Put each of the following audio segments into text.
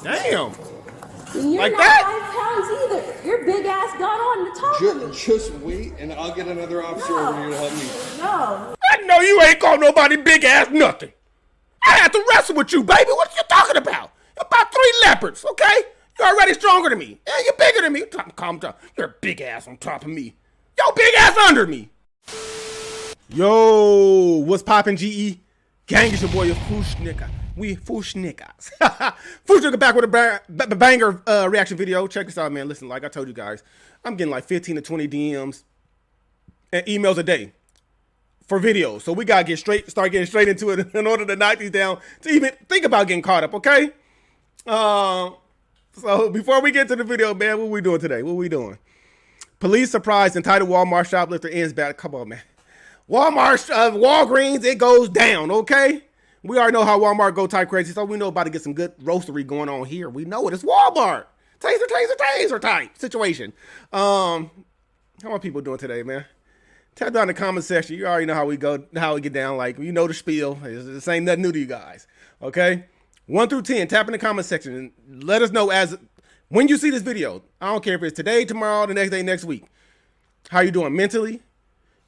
Damn. And you're like not that? 5 pounds either. Your big ass got on the top of me. Just wait, and I'll get another officer over here to help me. No. I know you ain't called nobody big ass nothing. I had to wrestle with you, baby. What you talking about? You're about 3 leopards, okay? You're already stronger than me. And you're bigger than me. Calm down. You're a big ass on top of me. Yo, big ass under me. Yo, what's poppin', GE? Gang, is your boy, Fushnika. We Fushnikas. Fushnika back with a banger reaction video. Check this out, man. Listen, like I told you guys, I'm getting like 15 to 20 DMs and emails a day for videos. So we gotta start getting straight into it in order to knock these down to even think about getting caught up, okay? So before we get to the video, man, what we doing today? What we doing? Police surprise entitled Walmart shoplifter ends bad. Come on, man. Walgreens, it goes down, okay? We already know how Walmart go type crazy, so we know about to get some good roastery going on here. We know it. It's Walmart. Taser type situation. How are people doing today, man? Tap down in the comment section. You already know how we go, how we get down. Like, you know the spiel. This ain't nothing new to you guys, okay? 1 through 10, tap in the comment section and let us know as when you see this video. I don't care if it's today, tomorrow, the next day, next week. How you doing mentally,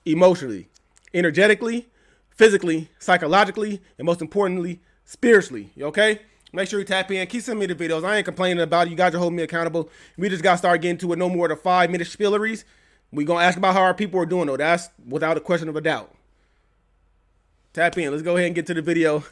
emotionally, energetically, physically, psychologically, and most importantly, spiritually. You okay? Make sure you tap in. Keep sending me the videos. I ain't complaining about it. You guys are holding me accountable. We just got to start getting to it. No more than 5-minute spieleries. We're going to ask about how our people are doing, though. That's without a question of a doubt. Tap in. Let's go ahead and get to the video.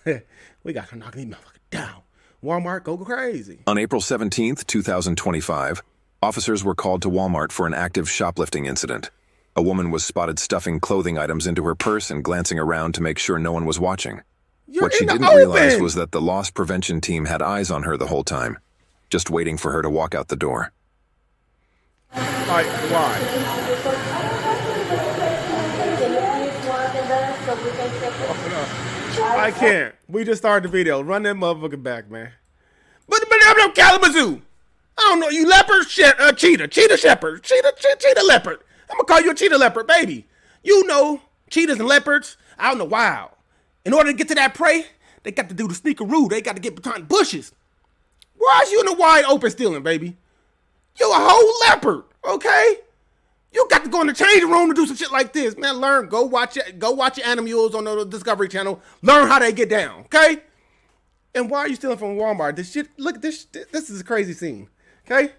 We got to knock these motherfuckers down. Walmart, go crazy. On April 17th, 2025, officers were called to Walmart for an active shoplifting incident. A woman was spotted stuffing clothing items into her purse and glancing around to make sure no one was watching. What she didn't realize was that the loss prevention team had eyes on her the whole time, just waiting for her to walk out the door. Why? I can't. We just started the video. Run that motherfucker back, man. But I'm no Kalamazoo. I don't know. You leopard, cheetah shepherd, cheetah leopard. I'm gonna call you a cheetah leopard, baby. You know, cheetahs and leopards out in the wild. In order to get to that prey, they got to do the sneakeroo. They got to get behind bushes. Why is you in the wide open stealing, baby? You a whole leopard, okay? You got to go in the changing room to do some shit like this, man. Learn, go watch your animals on the Discovery Channel. Learn how they get down, okay? And why are you stealing from Walmart? This shit, look at this. This is a crazy scene, okay?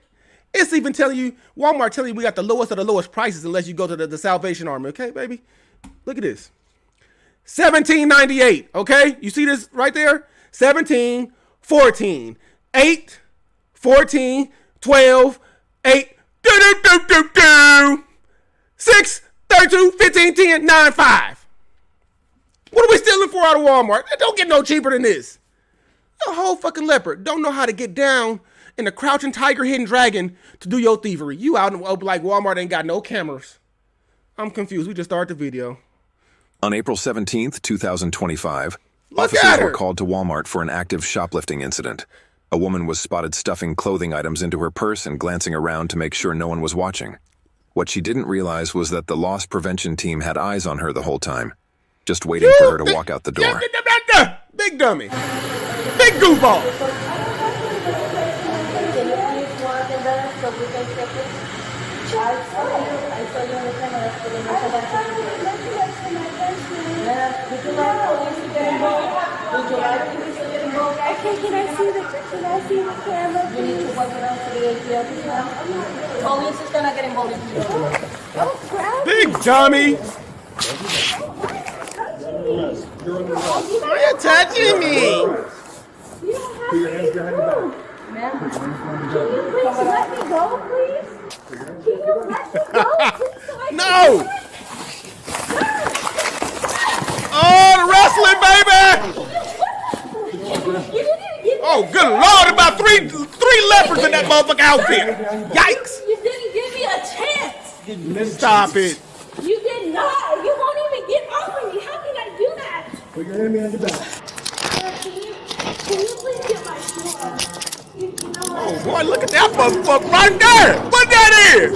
It's even telling you, Walmart telling you we got the lowest of the lowest prices unless you go to the Salvation Army, okay, baby? Look at this. $17.98, okay? You see this right there? 17, 14, 8, 14, 12, 8, 6, 32, 15, 10, 9, 5. What are we stealing for out of Walmart? It don't get no cheaper than this. A whole fucking leopard don't know how to get down in the crouching tiger, hidden dragon to do your thievery. You out in the open like Walmart ain't got no cameras. I'm confused. We just started the video. On April 17th, 2025, officers were called to Walmart for an active shoplifting incident. A woman was spotted stuffing clothing items into her purse and glancing around to make sure no one was watching. What she didn't realize was that the loss prevention team had eyes on her the whole time, just waiting for her to walk out the door. Big dummy. Big goofball. Can I see the camera? You need to work it out for the ATL. Police is gonna get involved. Oh, crap. Big dummy. Why are you touching me? You don't have to. Ma'am, can you please let me go, please? Can you let me go? No! Oh, the wrestling, baby! Oh, good Lord, about three leopards in that motherfucking outfit. Yikes! You didn't give me a chance. Stop it. You did not. You won't even get off of me. How can I do that? Put your enemy on your back. Can you please get my shoe on? Oh boy, look at that motherfucker right there! What that is?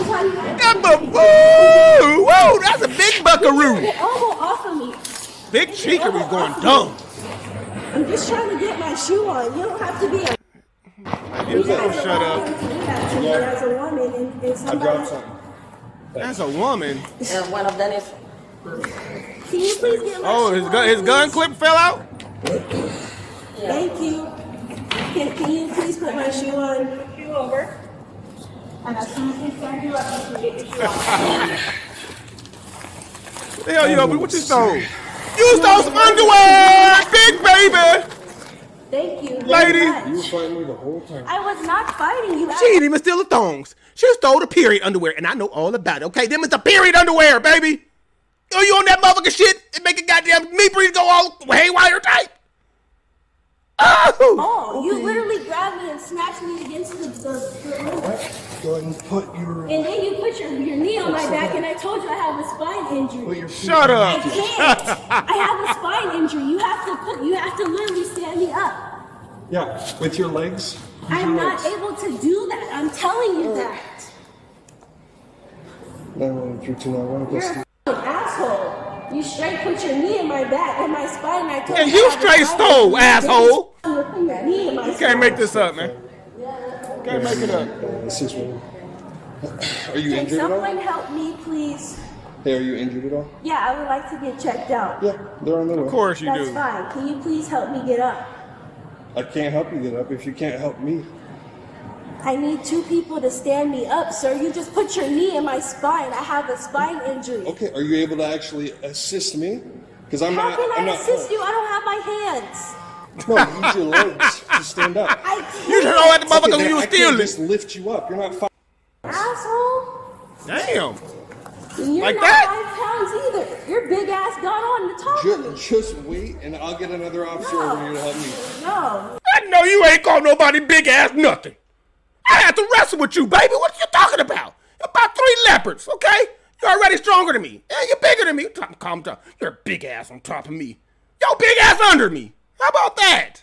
That motherfucker! Whoa, that's a big buckaroo! Get elbow off of me. Big cheekery's going dumb. I'm just trying to get my shoe on. You don't have to be a... Shut up. As a woman and I somebody. dropped something. That's a woman. And one of them is. Can you please get my Oh, shoe his on, gun please? clip fell out? Thank you. Can you please put my shoe on? Shoe over. And as soon as we stand you up, you can get your shoe on. The hell you open? What you stole? You stole some underwear, big baby. Thank you. Lady. very much. You were fighting me the whole time. I was not fighting you. She didn't even steal the thongs. She stole the period underwear, and I know all about it. Okay, them is the period underwear, baby. Oh, you on that motherfucking shit? It make a goddamn meat breed go all haywire type. Oh, you literally grabbed me and snatched me against the Go ahead and put your. and then you put your knee on my back, and I told you I have a spine injury. Shut I up. can't. I have a spine injury. You have to literally stand me up. Yeah, with your legs. Use I'm your not legs. able to do that. I'm telling you that. 91329. You're a f***ing asshole. You straight put your knee in my back and my spine, and I told And you you I have a straight spine stole, injury. asshole. You put your knee in my You can't spine. make this up, man. Can't make it up. This is one. Are you Can injured at all? someone help me, please? Hey, are you injured at all? Yeah, I would like to get checked out. Yeah, they're on their way. Of course you That's do. fine. Can you please help me get up? I can't help you get up if you can't help me. I need two people to stand me up, sir. You just put your knee in my spine. I have a spine injury. Okay, are you able to actually assist me? Because I'm How not. can I'm I not. assist you? I don't have my hands. No, use your legs to stand up. I can't. You just know at the motherfucker then when you I was can't stealing. just lift you up. You're not. Asshole. Damn. You're Like not that? 5 pounds either. Your big ass got on to talk to me. Just wait, and I'll get another officer over here to help me. No. I know you ain't called nobody big ass nothing. I had to wrestle with you, baby. What are you talking about? You're about 3 leopards, okay? You're already stronger than me. And you're bigger than me. Calm down. You're a big ass on top of me. Yo, big ass under me. How about that?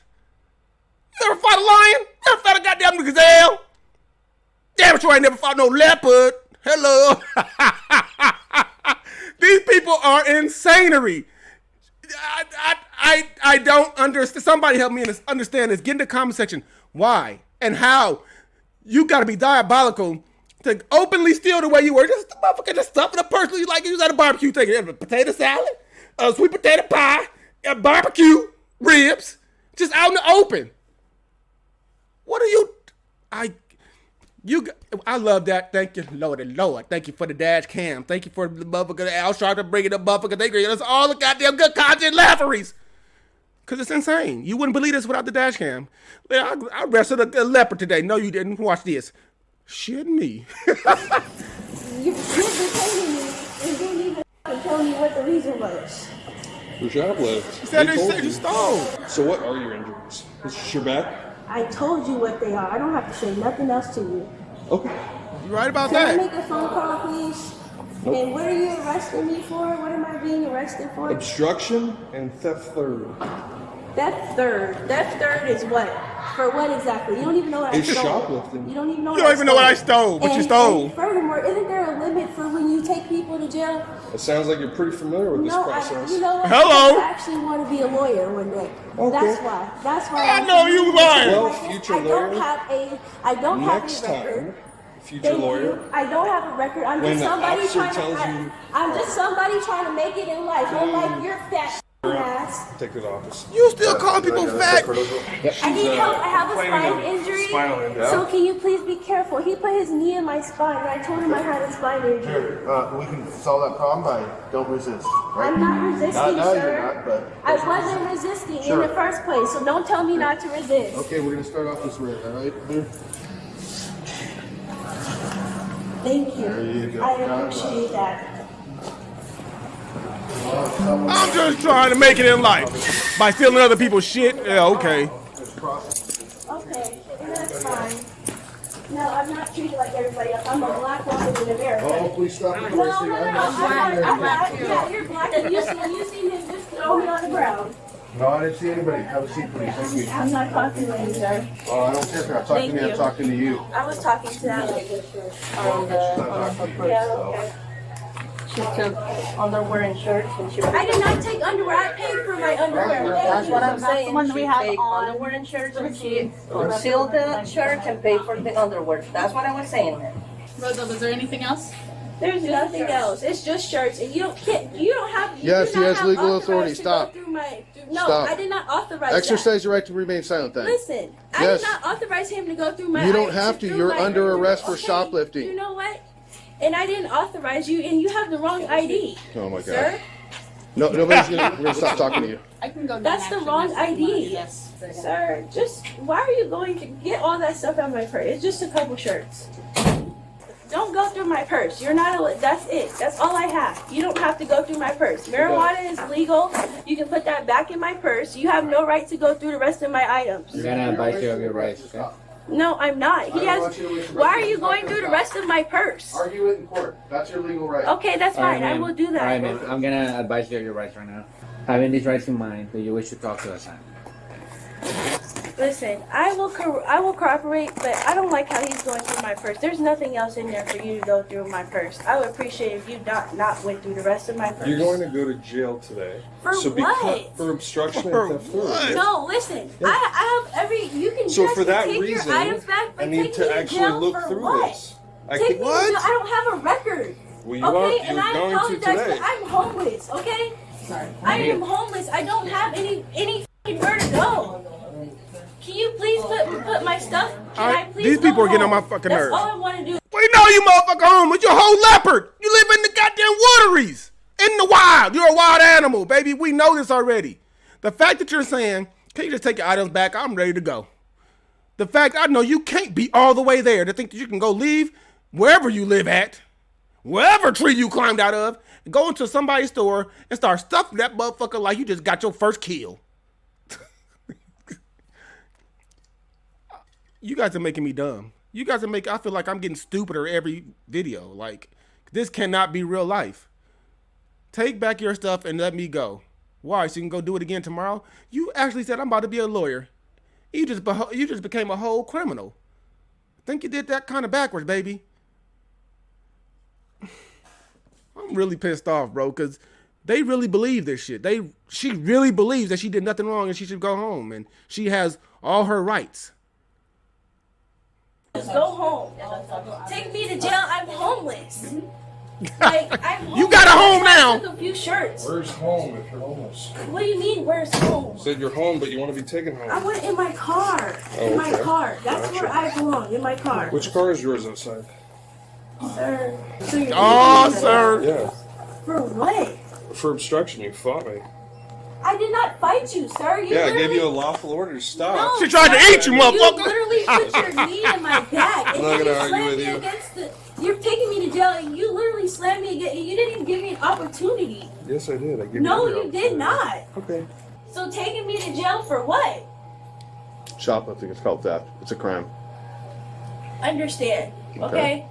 You ever fought a lion? You ever fought a goddamn gazelle? Damn sure I ain't never fought no leopard. Hello. These people are insanery. I don't understand. Somebody help me understand this. Get in the comment section. Why and how you got to be diabolical to openly steal the way you were. Just motherfucker, just stuff in a purse you like you was at a barbecue. Taking a potato salad, a sweet potato pie, a barbecue ribs, just out in the open. What are you? I love that. Thank you, Lord. Thank you for the dash cam. Thank you for the motherfucker. I was trying to bring it up, motherfucker. Thank you. That's all the goddamn good content laugheries. Because it's insane. You wouldn't believe this without the dash cam. I wrestled a leopard today. No, you didn't. Watch this. Shit me. You're detaining me and didn't even tell me what the reason was. For shoplift. You said They they told said you stole. So what are your injuries? Is this your back? I told you what they are. I don't have to say nothing else to you. Okay. You right about Can I that? make a phone call, please? Nope. And what are you arresting me for? What am I being arrested for? Obstruction and theft third. Theft third. Theft third is what? For what exactly? You don't even know what It's I stole. shoplifting. You don't even know You what don't even know what I stole, what you stole. And furthermore, isn't there a limit for when you take people to jail? It sounds like you're pretty familiar with this No, process. you know what? Hello? I actually want to be a lawyer one day. Okay. That's why. That's why. I know you lying. Well, future I don't lawyer, have Next a record. time, future Thank lawyer, you. I don't have a record. I'm When just the somebody officer trying tells to. you- I'm just somebody trying to make it in life. Unlike your fat ass. take to the office. You still calling people fat? I need help. I have a spine injury. So can you please be careful? He put his knee in my spine, and I told him I had a spine injury. We can solve that problem by don't resist, right? I'm not resisting, No, sir. you're not, but... I wasn't resisting in Sure. the first place, so don't tell me not to resist. Okay, we're gonna start off this way, all right? Here. Thank you. There you go. I appreciate that. I'm just trying to make it in life. By stealing other people's shit? Yeah, okay. Okay, that's fine. No, I'm not treated like everybody else. I'm a black woman in America. Oh, please stop the No, racing. I'm black. Yeah, you're black. And you see me just throw me on the ground. No, I didn't see anybody. Have a seat, please. Thank you. I'm not talking to you, sir. Oh, I don't care if you're not talking to me. Thank I'm you. talking to you. I was talking to that lady. Yeah, okay. She took underwear and shirts and she. I did not take underwear. I paid for my underwear. That's what I'm saying. the one that we She have take on underwear and shirts and she concealed the shirts and paid for the underwear. That's what I was saying. Rosa, was there anything else? There's nothing else. It's just shirts, and you don't have. Yes, do he not has have legal authorized authority. to Stop. Go through no, Stop. I did not authorize Exercise your right to remain silent then. that. Listen, I Yes. did not authorize him to go through my. You don't items have to. through You're my under items. arrest for Okay, shoplifting. You know what? And I didn't authorize you, and you have the wrong ID. Oh my God. Sir, No, we're gonna stop talking to you. I can go. That's the wrong ID. Yes. sir, just why are you going to get all that stuff out of my purse? It's just a couple shirts. Don't go through my purse. You're not. That's it. That's all I have. You don't have to go through my purse. Marijuana is legal. You can put that back in my purse. You have no right to go through the rest of my items. You're gonna advise you of your rights, okay? No, I'm not. He has. Why are you going through the rest of my purse? Argue it in court. That's your legal right. Okay, that's All right, fine. I ma'am. will do All right, that. ma'am. I'm gonna advise you of your rights right now. Having these rights in mind, do you wish to talk to us? Listen, I will cooperate, but I don't like how he's going through my purse. There's nothing else in there for you to go through my purse. I would appreciate if you not went through the rest of my purse. You're going to go to jail today. For so what? For obstruction For and theft. what? No, listen. I have every. You can So just for that take reason, your items back, but I need take to me actually jail look for through what? this. I Take can, me to jail. I don't have a record. well, you Okay, are, and you're I going to apologize, today. but I'm homeless. Okay, I am homeless. I don't have any f***ing where to go. Can you please put my stuff? Can I please These go people are getting on home? my fucking That's nerves. all I want to do. We know you motherfucker home with your whole leopard. You live in the goddamn wateries. In the wild. You're a wild animal, baby. We know this already. The fact that you're saying, can you just take your items back? I'm ready to go. The fact I know you can't be all the way there to think that you can go leave wherever you live at, wherever tree you climbed out of, and go into somebody's store and start stuffing that motherfucker like you just got your first kill. You guys are making me dumb. You guys are I feel like I'm getting stupider every video. Like, this cannot be real life. Take back your stuff and let me go. Why? So you can go do it again tomorrow? You actually said I'm about to be a lawyer. You just became a whole criminal. Think you did that kind of backwards, baby. I'm really pissed off, bro, because they really believe this shit. She really believes that she did nothing wrong and she should go home and she has all her rights. Just go home. Take me to jail. I'm homeless. Like, I'm homeless. You got a home now. I took a few shirts. Where's home if you're homeless? What do you mean, where's home? Said you're home, but you want to be taken home. I went in my car. In my okay. car. That's Gotcha. where I belong. In my car. Which car is yours outside? Sir. So you're Oh, sir. Yeah. For what? For obstruction, you fought me. I did not fight you, sir. You Yeah, I literally... gave you a lawful order to stop. No, She tried to sir. eat you, motherfucker. You literally put your knee in my back. I'm not and gonna you argue slammed with me you. against the... You're taking me to jail, and you literally slammed me against... You didn't even give me an opportunity. Yes, I did. I gave No, you you did not. Okay. So taking me to jail for what? Shoplifting. It's called theft. It's a crime. Understand, okay?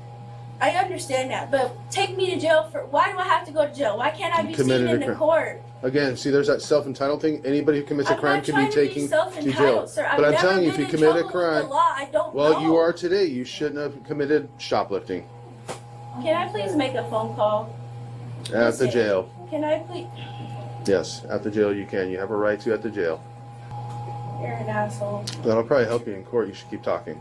I understand that, but take me to jail for... Why do I have to go to jail? Why can't I be seen Committed a in the crime. court? Again, see, there's that self-entitled thing. Anybody who commits a I'm crime not can trying be to be taken to self-entitled, jail. sir. I've But I'm never telling you, if been you in commit a trouble with the crime, law. I don't well, know. you are today. You shouldn't have committed shoplifting Can I please make a phone call? at the Listen. jail. Can I please? Yes, at the jail you can. You have a right to at the jail. You're an asshole. That'll probably help you in court. You should keep talking.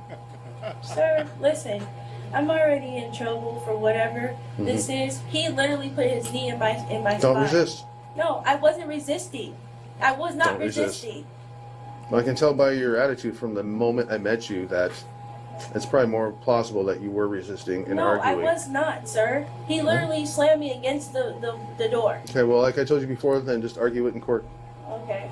Sir, listen. I'm already in trouble for whatever this is. He literally put his knee in my Don't spine. resist. No, I wasn't resisting. I was not Don't resist. resisting. Well, I can tell by your attitude from the moment I met you that it's probably more plausible that you were resisting and No, arguing. I was not, sir. He literally slammed me against the door. Okay, well, like I told you before, then just argue it in court. Okay.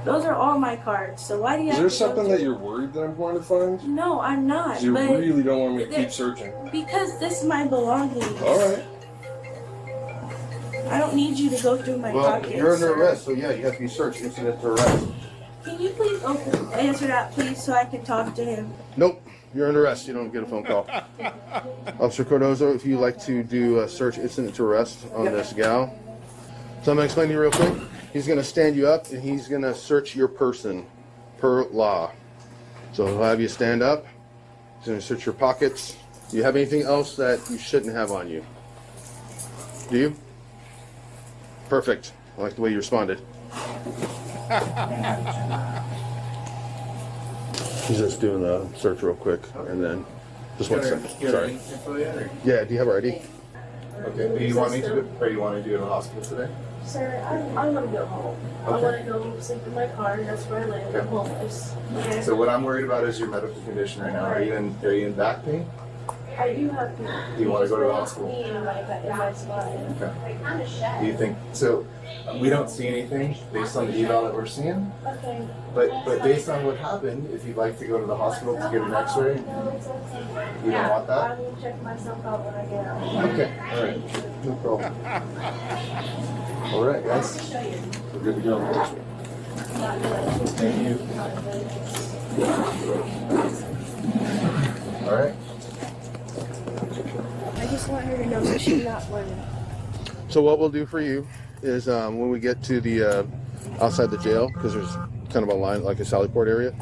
Those are all my cards. So why do you Is have there to go something through- that you're worried that I'm going to find? No, I'm not. You but really don't want me to there- keep searching. Because this is my belongings. All right. I don't need you to go through my pockets. sir. so yeah, you have to be searched. Incident to arrest. Can you please answer that, please, so I can talk to him? Nope, you're under arrest. You don't get a phone call. Officer Cardozo, if you'd like to do a search incident to arrest on this gal. So I'm going to explain to you real quick. He's going to stand you up and he's going to search your person per law. So he'll have you stand up. He's going to search your pockets. Do you have anything else that you shouldn't have on you? Do you? Perfect. I like the way you responded. He's just doing the search real quick, and then just 1 second. Sorry. Yeah. Do you have our ID? Okay. Do you want me to do it in the hospital today? Sir, I want to go home. I want to go sleep in my car. That's where I live. I'm homeless. Okay? So what I'm worried about is your medical condition right now. Are you in back pain? I do have to. Do you want to go to the hospital? Me in my spine. Okay. Do you think so? We don't see anything based on the eval that we're seeing. Okay. But based on what happened, if you'd like to go to the hospital to get an X-ray, No, it's okay. you don't want I that? will check myself out when I get out. Okay. All right. No problem. All right, guys. We're good to go. Thank you. All right. I just want her to know that she's not learning. So what we'll do for you is when we get to the outside the jail, because there's kind of a line like a Sallyport area,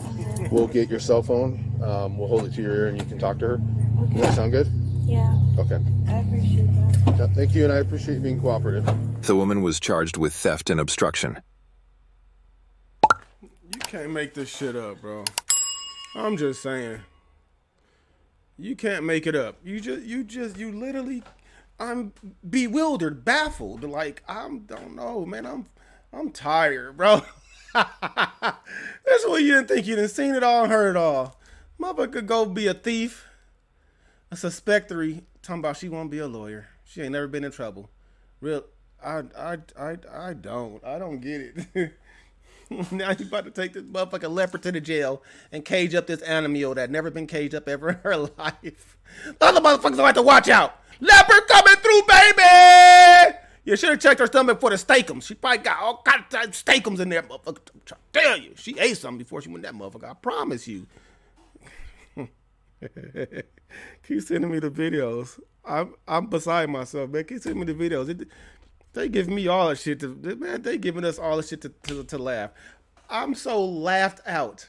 we'll get your cell phone. We'll hold it to your ear and you can talk to her. Okay. Does that sound good? Yeah, Okay. I appreciate that. Yeah, thank you, and I appreciate you being cooperative. The woman was charged with theft and obstruction. You can't make this shit up, bro. I'm just saying. You can't make it up. You literally, I'm bewildered, baffled. Like, don't know, man. I'm tired, bro. That's what you didn't think. You didn't seen it all and heard it all. Motherfucker could go be a thief, a suspectory, talking about she won't be a lawyer. She ain't never been in trouble. Real, I don't get it. Now you about to take this motherfucking leopard to the jail and cage up this animal that never been caged up ever in her life. The other motherfuckers don't have to watch out. Leopard coming through, baby! You should have checked her stomach for the steakums. She probably got all kinds of steakums in there, motherfucker. I'm trying to tell you, she ate something before she went in that motherfucker. I promise you. Keep sending me the videos. I'm beside myself, man. Keep sending me the videos. They give me all the shit they giving us all the shit to laugh. I'm so laughed out.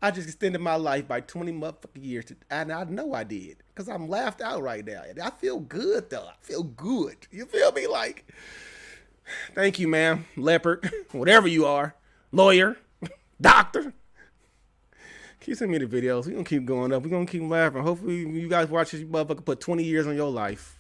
I just extended my life by 20 motherfucking years, and I know I did, because I'm laughed out right now. I feel good, though. I feel good. You feel me? Like, thank you, ma'am, leopard, whatever you are, lawyer, doctor. Keep sending me the videos. We're going to keep going up. We're going to keep laughing. Hopefully you guys watch this motherfucker put 20 years on your life.